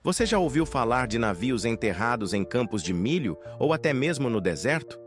Você já ouviu falar de navios enterrados em campos de milho ou até mesmo no deserto?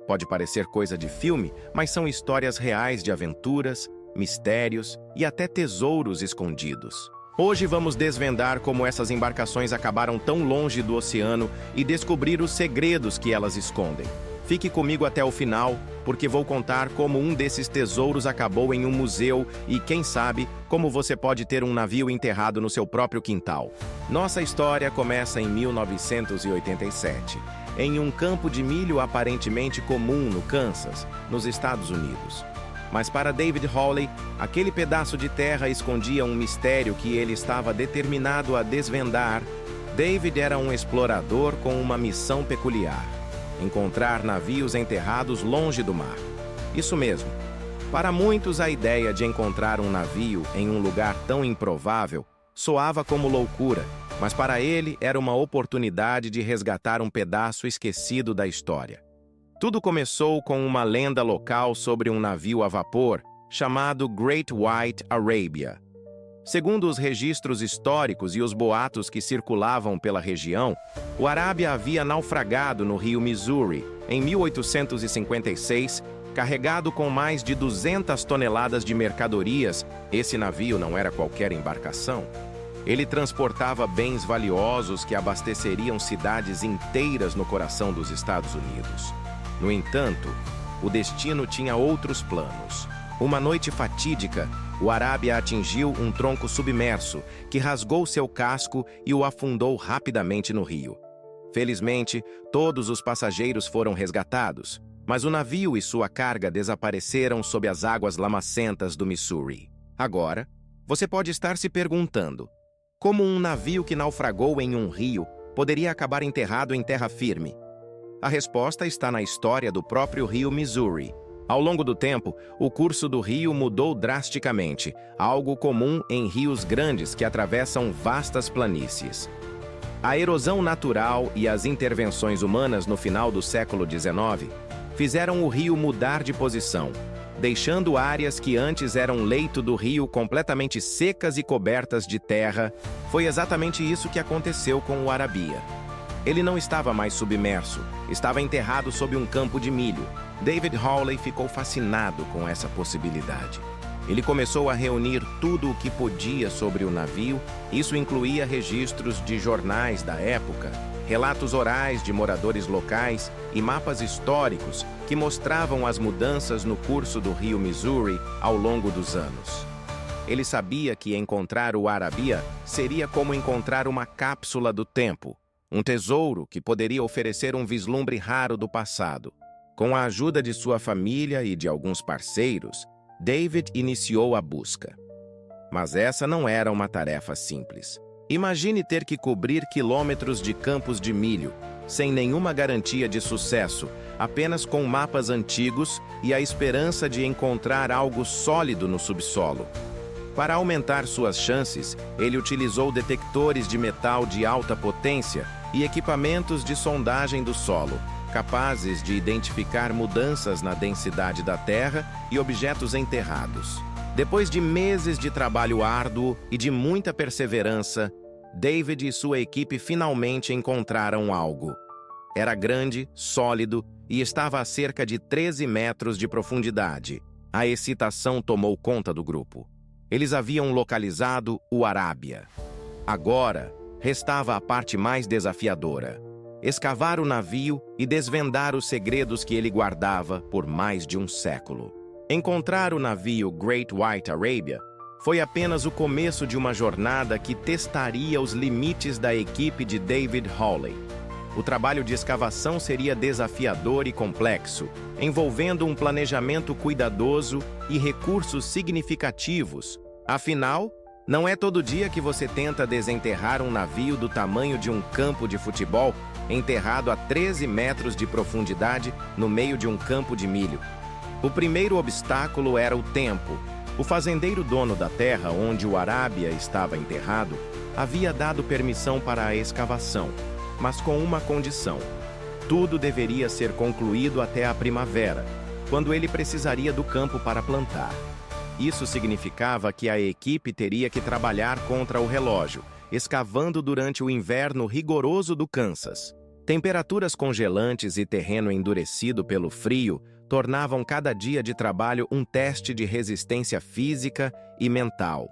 Pode parecer coisa de filme, mas são histórias reais de aventuras, mistérios e até tesouros escondidos. Hoje vamos desvendar como essas embarcações acabaram tão longe do oceano e descobrir os segredos que elas escondem. Fique comigo até o final, porque vou contar como um desses tesouros acabou em um museu e, quem sabe, como você pode ter um navio enterrado no seu próprio quintal. Nossa história começa em 1987, em um campo de milho aparentemente comum no Kansas, nos Estados Unidos. Mas para David Hawley, aquele pedaço de terra escondia um mistério que ele estava determinado a desvendar. David era um explorador com uma missão peculiar: encontrar navios enterrados longe do mar. Isso mesmo. Para muitos, a ideia de encontrar um navio em um lugar tão improvável soava como loucura, mas para ele era uma oportunidade de resgatar um pedaço esquecido da história. Tudo começou com uma lenda local sobre um navio a vapor chamado Great White Arabia. Segundo os registros históricos e os boatos que circulavam pela região, o Arabia havia naufragado no rio Missouri em 1856, carregado com mais de 200 toneladas de mercadorias. Esse navio não era qualquer embarcação. Ele transportava bens valiosos que abasteceriam cidades inteiras no coração dos Estados Unidos. No entanto, o destino tinha outros planos. Uma noite fatídica, o Arabia atingiu um tronco submerso, que rasgou seu casco e o afundou rapidamente no rio. Felizmente, todos os passageiros foram resgatados, mas o navio e sua carga desapareceram sob as águas lamacentas do Missouri. Agora, você pode estar se perguntando: como um navio que naufragou em um rio poderia acabar enterrado em terra firme? A resposta está na história do próprio rio Missouri. Ao longo do tempo, o curso do rio mudou drasticamente, algo comum em rios grandes que atravessam vastas planícies. A erosão natural e as intervenções humanas no final do século XIX fizeram o rio mudar de posição, deixando áreas que antes eram leito do rio completamente secas e cobertas de terra. Foi exatamente isso que aconteceu com o Arabia. Ele não estava mais submerso, estava enterrado sob um campo de milho. David Hawley ficou fascinado com essa possibilidade. Ele começou a reunir tudo o que podia sobre o navio. Isso incluía registros de jornais da época, relatos orais de moradores locais e mapas históricos que mostravam as mudanças no curso do rio Missouri ao longo dos anos. Ele sabia que encontrar o Arabia seria como encontrar uma cápsula do tempo, um tesouro que poderia oferecer um vislumbre raro do passado. Com a ajuda de sua família e de alguns parceiros, David iniciou a busca. Mas essa não era uma tarefa simples. Imagine ter que cobrir quilômetros de campos de milho, sem nenhuma garantia de sucesso, apenas com mapas antigos e a esperança de encontrar algo sólido no subsolo. Para aumentar suas chances, ele utilizou detectores de metal de alta potência e equipamentos de sondagem do solo, capazes de identificar mudanças na densidade da terra e objetos enterrados. Depois de meses de trabalho árduo e de muita perseverança, David e sua equipe finalmente encontraram algo. Era grande, sólido e estava a cerca de 13 metros de profundidade. A excitação tomou conta do grupo. Eles haviam localizado o Arabia. Agora, restava a parte mais desafiadora: escavar o navio e desvendar os segredos que ele guardava por mais de um século. Encontrar o navio Great White Arabia foi apenas o começo de uma jornada que testaria os limites da equipe de David Hawley. O trabalho de escavação seria desafiador e complexo, envolvendo um planejamento cuidadoso e recursos significativos. Afinal, não é todo dia que você tenta desenterrar um navio do tamanho de um campo de futebol, enterrado a 13 metros de profundidade no meio de um campo de milho. O primeiro obstáculo era o tempo. O fazendeiro dono da terra onde o Arabia estava enterrado havia dado permissão para a escavação, mas com uma condição: tudo deveria ser concluído até a primavera, quando ele precisaria do campo para plantar. Isso significava que a equipe teria que trabalhar contra o relógio, escavando durante o inverno rigoroso do Kansas. Temperaturas congelantes e terreno endurecido pelo frio tornavam cada dia de trabalho um teste de resistência física e mental.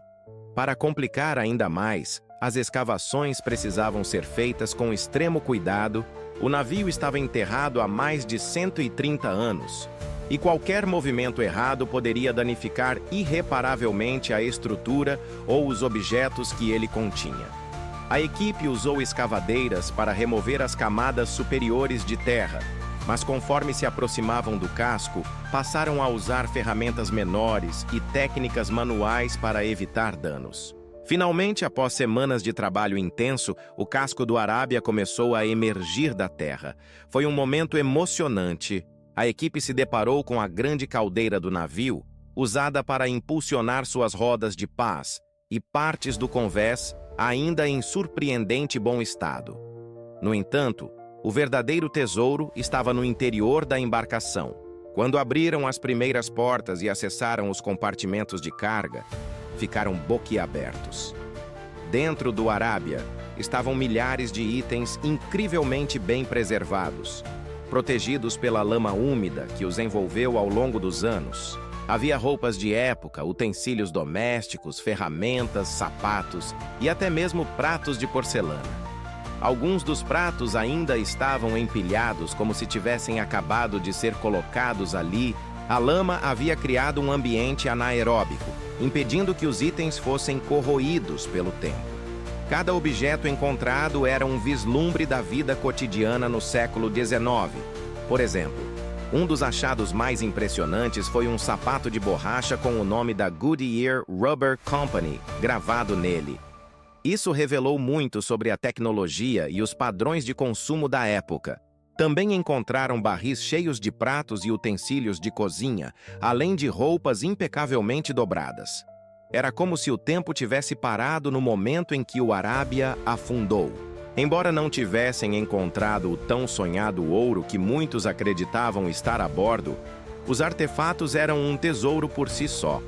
Para complicar ainda mais, as escavações precisavam ser feitas com extremo cuidado. O navio estava enterrado há mais de 130 anos, e qualquer movimento errado poderia danificar irreparavelmente a estrutura ou os objetos que ele continha. A equipe usou escavadeiras para remover as camadas superiores de terra, mas conforme se aproximavam do casco, passaram a usar ferramentas menores e técnicas manuais para evitar danos. Finalmente, após semanas de trabalho intenso, o casco do Arábia começou a emergir da terra. Foi um momento emocionante. A equipe se deparou com a grande caldeira do navio, usada para impulsionar suas rodas de paz, e partes do convés, ainda em surpreendente bom estado. No entanto, o verdadeiro tesouro estava no interior da embarcação. Quando abriram as primeiras portas e acessaram os compartimentos de carga, ficaram boquiabertos. Dentro do Arábia estavam milhares de itens incrivelmente bem preservados, protegidos pela lama úmida que os envolveu ao longo dos anos. Havia roupas de época, utensílios domésticos, ferramentas, sapatos e até mesmo pratos de porcelana. Alguns dos pratos ainda estavam empilhados como se tivessem acabado de ser colocados ali. A lama havia criado um ambiente anaeróbico, impedindo que os itens fossem corroídos pelo tempo. Cada objeto encontrado era um vislumbre da vida cotidiana no século XIX. Por exemplo, um dos achados mais impressionantes foi um sapato de borracha com o nome da Goodyear Rubber Company gravado nele. Isso revelou muito sobre a tecnologia e os padrões de consumo da época. Também encontraram barris cheios de pratos e utensílios de cozinha, além de roupas impecavelmente dobradas. Era como se o tempo tivesse parado no momento em que o Arábia afundou. Embora não tivessem encontrado o tão sonhado ouro que muitos acreditavam estar a bordo, os artefatos eram um tesouro por si só.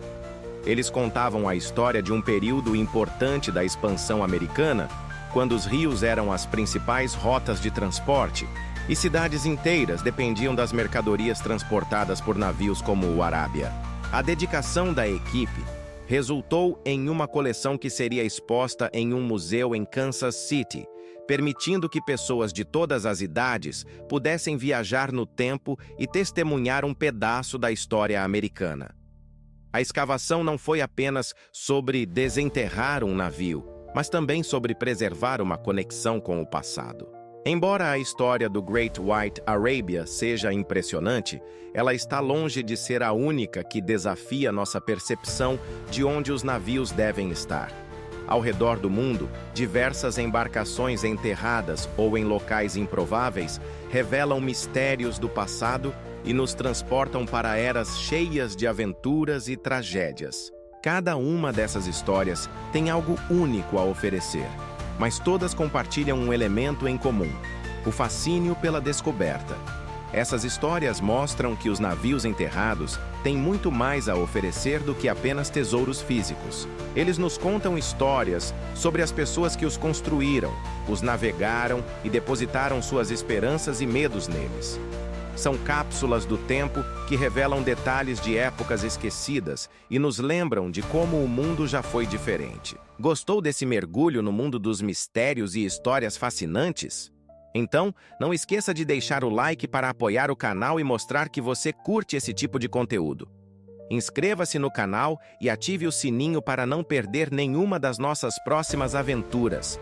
Eles contavam a história de um período importante da expansão americana, quando os rios eram as principais rotas de transporte e cidades inteiras dependiam das mercadorias transportadas por navios como o Arábia. A dedicação da equipe resultou em uma coleção que seria exposta em um museu em Kansas City, permitindo que pessoas de todas as idades pudessem viajar no tempo e testemunhar um pedaço da história americana. A escavação não foi apenas sobre desenterrar um navio, mas também sobre preservar uma conexão com o passado. Embora a história do Great White Arabia seja impressionante, ela está longe de ser a única que desafia nossa percepção de onde os navios devem estar. Ao redor do mundo, diversas embarcações enterradas ou em locais improváveis revelam mistérios do passado e nos transportam para eras cheias de aventuras e tragédias. Cada uma dessas histórias tem algo único a oferecer, mas todas compartilham um elemento em comum: o fascínio pela descoberta. Essas histórias mostram que os navios enterrados têm muito mais a oferecer do que apenas tesouros físicos. Eles nos contam histórias sobre as pessoas que os construíram, os navegaram e depositaram suas esperanças e medos neles. São cápsulas do tempo que revelam detalhes de épocas esquecidas e nos lembram de como o mundo já foi diferente. Gostou desse mergulho no mundo dos mistérios e histórias fascinantes? Então, não esqueça de deixar o like para apoiar o canal e mostrar que você curte esse tipo de conteúdo. Inscreva-se no canal e ative o sininho para não perder nenhuma das nossas próximas aventuras.